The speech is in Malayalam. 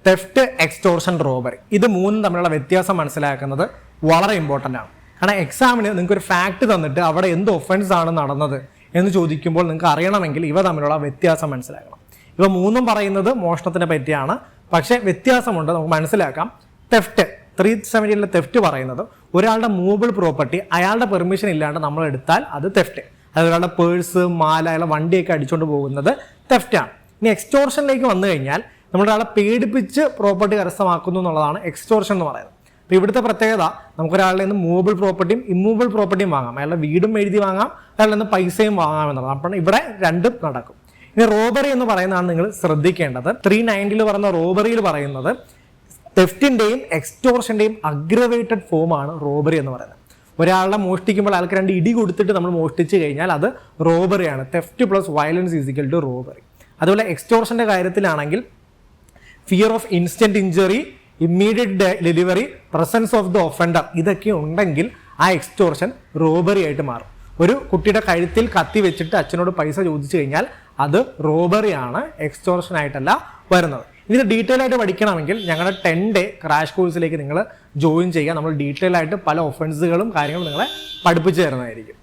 Theft, extortion, robbery. ഇത് മൂന്നും തമ്മിലുള്ള വ്യത്യാസം മനസ്സിലാക്കുന്നത് വളരെ ഇമ്പോർട്ടൻ്റ് ആണ്. കാരണം എക്സാമിന് നിങ്ങൾക്ക് ഒരു ഫാക്ട് തന്നിട്ട് അവിടെ എന്ത് ഒഫൻസ് ആണ് നടന്നത് എന്ന് ചോദിക്കുമ്പോൾ നിങ്ങൾക്ക് അറിയണമെങ്കിൽ ഇവ തമ്മിലുള്ള വ്യത്യാസം മനസ്സിലാക്കണം. ഇവ മൂന്നും പറയുന്നത് മോഷണത്തിനെ പറ്റിയാണ്, പക്ഷേ വ്യത്യാസമുണ്ട്. നമുക്ക് മനസ്സിലാക്കാം. തെഫ്റ്റ് 370 തെഫ്റ്റ് പറയുന്നത് ഒരാളുടെ മൂവബിൾ പ്രോപ്പർട്ടി അയാളുടെ പെർമിഷൻ ഇല്ലാണ്ട് നമ്മൾ എടുത്താൽ അത് തെഫ്റ്റ്. അത് ഒരാളുടെ പേഴ്സ്, മാല, അയാളുടെ വണ്ടിയൊക്കെ അടിച്ചുകൊണ്ട് പോകുന്നത് തെഫ്റ്റാണ്. ഇനി എക്സ്റ്റോർഷനിലേക്ക് വന്നു കഴിഞ്ഞാൽ നമ്മളൊരാളെ പേടിപ്പിച്ച് പ്രോപ്പർട്ടി കരസ്ഥമാക്കുന്നു എന്നുള്ളതാണ് എക്സ്റ്റോർഷൻ എന്ന് പറയുന്നത്. അപ്പോൾ ഇവിടുത്തെ പ്രത്യേകത നമുക്കൊരാളുടെ നിന്ന് മൂവബിൾ പ്രോപ്പർട്ടിയും ഇമ്മൂവബിൾ പ്രോപ്പർട്ടിയും വാങ്ങാം. അയാളുടെ വീടും എഴുതി വാങ്ങാം, അയാളുടെ നിന്ന് പൈസയും വാങ്ങാം എന്നുള്ളത്. അപ്പോൾ ഇവിടെ രണ്ടും നടക്കും. ഇനി റോബറി എന്ന് പറയുന്നതാണ് നിങ്ങൾ ശ്രദ്ധിക്കേണ്ടത്. 390 പറയുന്ന റോബറിയിൽ പറയുന്നത് തെഫ്റ്റിന്റെയും എക്സ്റ്റോർഷന്റെയും അഗ്രവേറ്റഡ് ഫോമാണ് റോബറി എന്ന് പറയുന്നത്. ഒരാളെ മോഷ്ടിക്കുമ്പോൾ അയാൾക്ക് 2 ഇടി കൊടുത്തിട്ട് നമ്മൾ മോഷ്ടിച്ചു കഴിഞ്ഞാൽ അത് റോബറിയാണ്. Theft plus violence is equal to robbery. അതുപോലെ എക്സ്റ്റോർഷന്റെ കാര്യത്തിലാണെങ്കിൽ fear of instant injury, immediate delivery, presence of the offender, ഇതൊക്കെ ഉണ്ടെങ്കിൽ ആ എക്സ്റ്റോർഷൻ റോബറി ആയിട്ട് മാറും. ഒരു കുട്ടിയുടെ കഴുത്തിൽ കത്തി വെച്ചിട്ട് അച്ഛനോട് പൈസ ചോദിച്ചു കഴിഞ്ഞാൽ അത് റോബറിയാണ്, എക്സ്റ്റോർഷൻ ആയിട്ടല്ല വരുന്നത്. ഇത് ഡീറ്റെയിൽ ആയിട്ട് പഠിക്കണമെങ്കിൽ ഞങ്ങളുടെ 10 ഡേ ക്രാഷ് കോഴ്സിലേക്ക് നിങ്ങൾ ജോയിൻ ചെയ്യുക. നമ്മൾ ഡീറ്റെയിൽ ആയിട്ട് പല ഒഫൻസുകളും കാര്യങ്ങളും നിങ്ങളെ പഠിപ്പിച്ചു തരുന്നതായിരിക്കും.